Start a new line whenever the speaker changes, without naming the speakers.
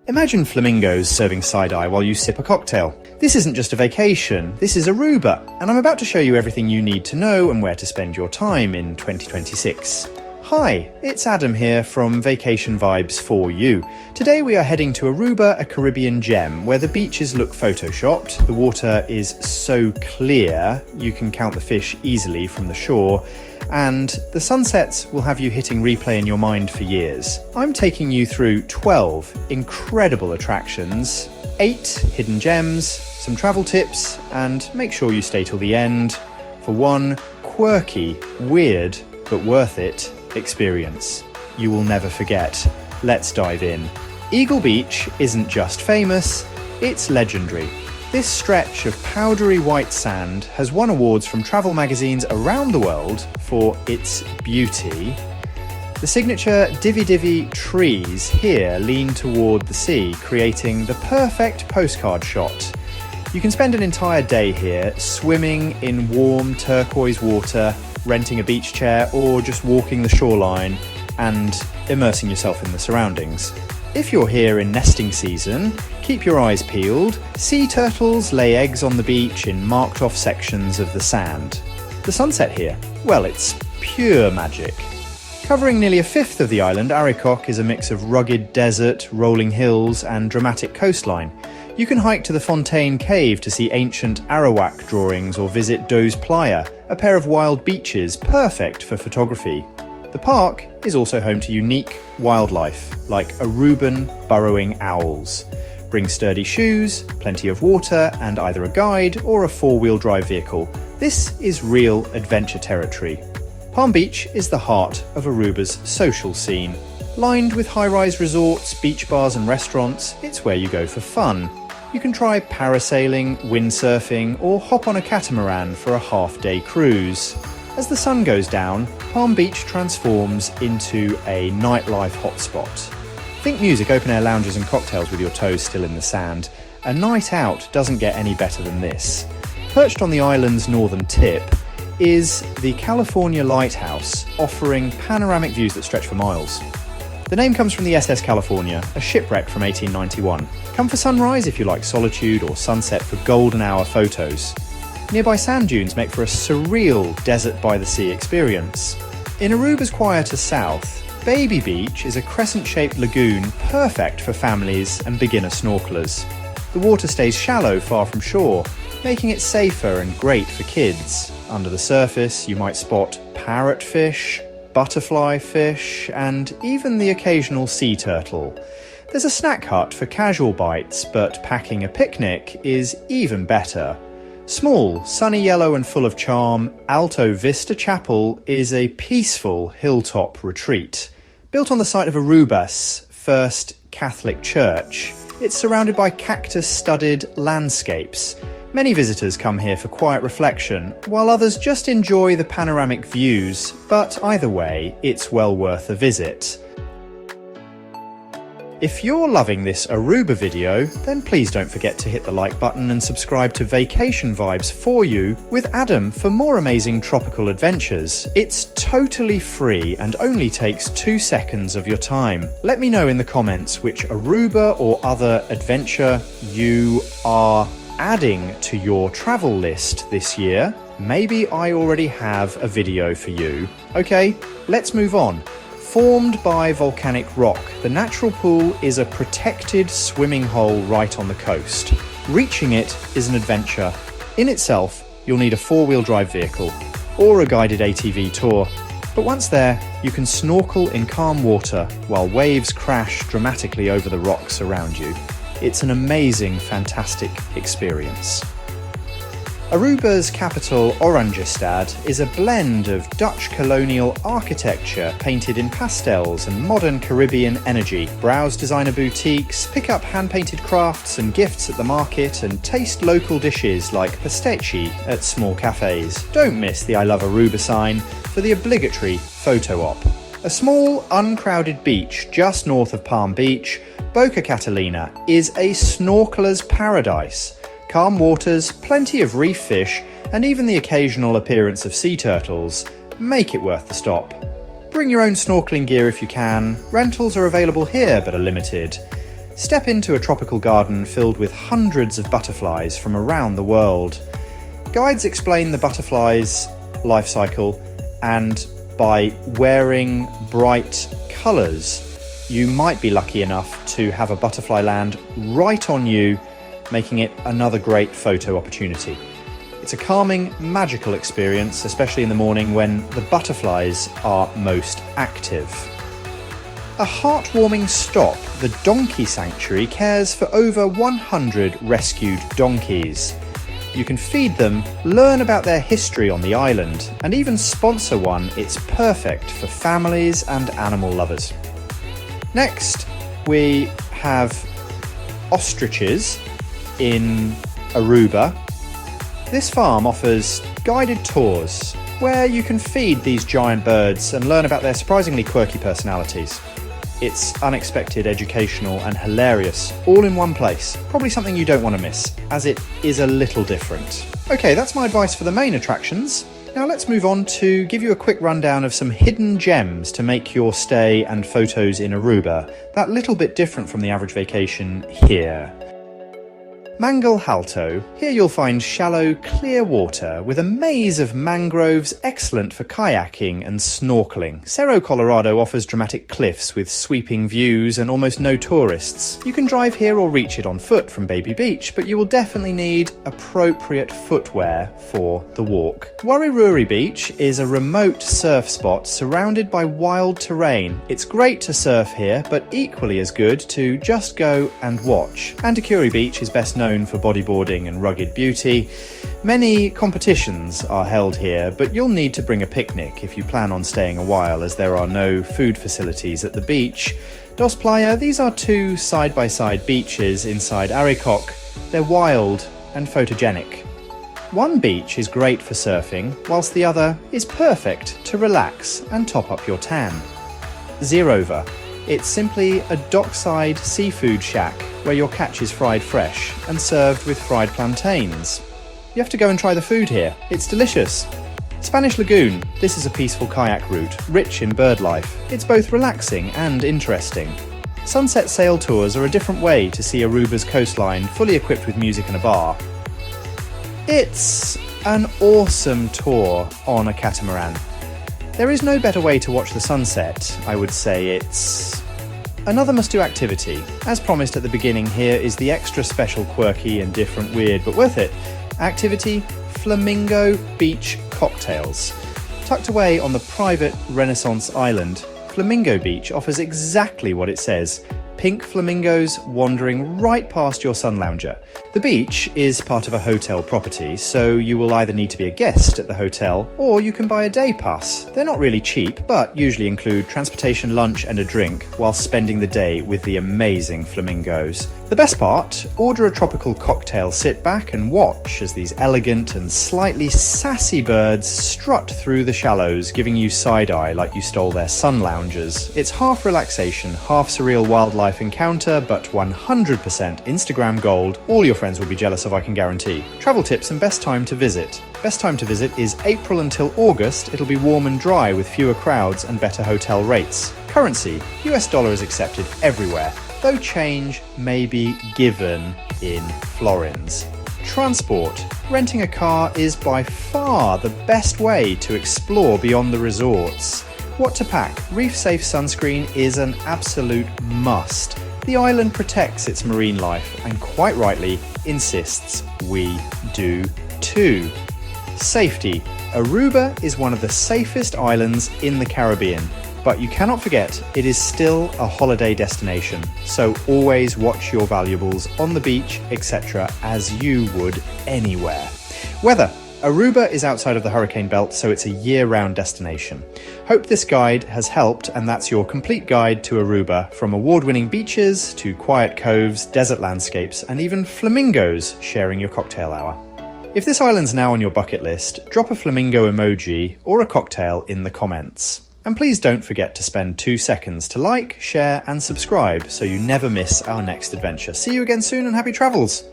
Imagine flamingos serving side-eye while you sip a cocktail. This isn't just a vacation, this is Aruba, and I'm about to show you everything you need to know and where to spend your time in 2026. Hi, it's Adam here from Vacation Vibes for You. Today we are heading to Aruba, a Caribbean gem, where the beaches look photoshopped, the water is so clear you can count the fish easily from the shore, and the sunsets will have you hitting replay in your mind for years. I'm taking you through 12 incredible attractions, 8 hidden gems, some travel tips, and make sure you stay till the end for one quirky, weird, but worth it experience you will never forget. Let's dive in. Eagle Beach isn't just famous, it's legendary. This stretch of powdery white sand has won awards from travel magazines around the world for its beauty. The signature divvy trees here lean toward the sea, creating the perfect postcard shot. You can spend an entire day here swimming in warm turquoise water, renting a beach chair, or just walking the shoreline and immersing yourself in the surroundings. If you're here in nesting season, keep your eyes peeled. Sea turtles lay eggs on the beach in marked off sections of the sand. The sunset here, well, it's pure magic. Covering nearly a fifth of the island, Arikok is a mix of rugged desert, rolling hills, and dramatic coastline. You can hike to the Fontaine Cave to see ancient Arawak drawings or visit Doe's Playa, a pair of wild beaches perfect for photography. The park is also home to unique wildlife, like Aruban burrowing owls. Bring sturdy shoes, plenty of water, and either a guide or a four-wheel drive vehicle. This is real adventure territory. Palm Beach is the heart of Aruba's social scene. Lined with high-rise resorts, beach bars and restaurants, it's where you go for fun. You can try parasailing, windsurfing, or hop on a catamaran for a half-day cruise. As the sun goes down, Palm Beach transforms into a nightlife hotspot. Think music, open-air lounges and cocktails with your toes still in the sand. A night out doesn't get any better than this. Perched on the island's northern tip is the California Lighthouse, offering panoramic views that stretch for miles. The name comes from the SS California, a shipwreck from 1891. Come for sunrise if you like solitude, or sunset for golden hour photos. Nearby sand dunes make for a surreal desert-by-the-sea experience. In Aruba's quieter south, Baby Beach is a crescent-shaped lagoon perfect for families and beginner snorkelers. The water stays shallow far from shore, making it safer and great for kids. Under the surface, you might spot parrotfish, butterfly fish, and even the occasional sea turtle. There's a snack hut for casual bites, but packing a picnic is even better. Small, sunny yellow and full of charm, Alto Vista Chapel is a peaceful hilltop retreat. Built on the site of Aruba's first Catholic church, it's surrounded by cactus-studded landscapes. Many visitors come here for quiet reflection, while others just enjoy the panoramic views, but either way, it's well worth a visit. If you're loving this Aruba video, then please don't forget to hit the like button and subscribe to Vacation Vibes for You with Adam for more amazing tropical adventures. It's totally free and only takes 2 seconds of your time. Let me know in the comments which Aruba or other adventure you are adding to your travel list this year. Maybe I already have a video for you. Okay, let's move on. Formed by volcanic rock, the natural pool is a protected swimming hole right on the coast. Reaching it is an adventure. In itself, you'll need a four-wheel drive vehicle or a guided ATV tour. But once there, you can snorkel in calm water while waves crash dramatically over the rocks around you. It's an amazing, fantastic experience. Aruba's capital, Oranjestad, is a blend of Dutch colonial architecture painted in pastels and modern Caribbean energy. Browse designer boutiques, pick up hand-painted crafts and gifts at the market, and taste local dishes like pastici at small cafes. Don't miss the I Love Aruba sign for the obligatory photo op. A small, uncrowded beach just north of Palm Beach, Boca, Catalina, is a snorkeler's paradise. Calm waters, plenty of reef fish, and even the occasional appearance of sea turtles make it worth the stop. Bring your own snorkeling gear if you can. Rentals are available here but are limited. Step into a tropical garden filled with hundreds of butterflies from around the world. Guides explain the butterfly's life cycle, and by wearing bright colours, you might be lucky enough to have a butterfly land right on you, making it another great photo opportunity. It's a calming, magical experience, especially in the morning when the butterflies are most active. A heartwarming stop, the Donkey Sanctuary cares for over 100 rescued donkeys. You can feed them, learn about their history on the island, and even sponsor one. It's perfect for families and animal lovers. Next, we have ostriches in Aruba. This farm offers guided tours where you can feed these giant birds and learn about their surprisingly quirky personalities. It's unexpected, educational and hilarious, all in one place. Probably something you don't want to miss, as it is a little different. Okay, that's my advice for the main attractions. Now let's move on to give you a quick rundown of some hidden gems to make your stay and photos in Aruba that little bit different from the average vacation here. Alto. Here you'll find shallow, clear water with a maze of mangroves, excellent for kayaking and snorkeling. Cerro Colorado offers dramatic cliffs with sweeping views and almost no tourists. You can drive here or reach it on foot from Baby Beach, but you will definitely need appropriate footwear for the walk. Wariruri Beach is a remote surf spot surrounded by wild terrain. It's great to surf here, but equally as good to just go and watch. Antikuri Beach is best known for bodyboarding and rugged beauty. Many competitions are held here, but you'll need to bring a picnic if you plan on staying a while, as there are no food facilities at the beach. Dos Playa, these are two side-by-side beaches inside Arikok. They're wild and photogenic. One beach is great for surfing, whilst the other is perfect to relax and top up your tan. Zerova. It's simply a dockside seafood shack where your catch is fried fresh and served with fried plantains. You have to go and try the food here. It's delicious. Spanish Lagoon. This is a peaceful kayak route, rich in bird life. It's both relaxing and interesting. Sunset sail tours are a different way to see Aruba's coastline, fully equipped with music and a bar. It's an awesome tour on a catamaran. There is no better way to watch the sunset. I would say it's another must-do activity. As promised at the beginning, here is the extra special, quirky and different, weird but worth it activity: Flamingo Beach Cocktails. Tucked away on the private Renaissance island, Flamingo Beach offers exactly what it says: pink flamingos wandering right past your sun lounger. The beach is part of a hotel property, so you will either need to be a guest at the hotel or you can buy a day pass. They're not really cheap, but usually include transportation, lunch and a drink whilst spending the day with the amazing flamingos. The best part, order a tropical cocktail, sit back and watch as these elegant and slightly sassy birds strut through the shallows, giving you side-eye like you stole their sun loungers. It's half relaxation, half surreal wildlife encounter, but 100% Instagram gold. All your friends will be jealous of, I can guarantee. Travel tips and best time to visit. Best time to visit is April until August. It'll be warm and dry with fewer crowds and better hotel rates. Currency: US dollar is accepted everywhere, though change may be given in florins. Transport: renting a car is by far the best way to explore beyond the resorts. What to pack? Reef-safe sunscreen is an absolute must. The island protects its marine life and quite rightly insists we do too. Safety: Aruba is one of the safest islands in the Caribbean, but you cannot forget it is still a holiday destination, so always watch your valuables on the beach, etc., as you would anywhere. Weather: Aruba is outside of the hurricane belt, so it's a year-round destination. Hope this guide has helped, and that's your complete guide to Aruba, from award-winning beaches to quiet coves, desert landscapes, and even flamingos sharing your cocktail hour. If this island's now on your bucket list, drop a flamingo emoji or a cocktail in the comments. And please don't forget to spend 2 seconds to like, share, and subscribe so you never miss our next adventure. See you again soon and happy travels!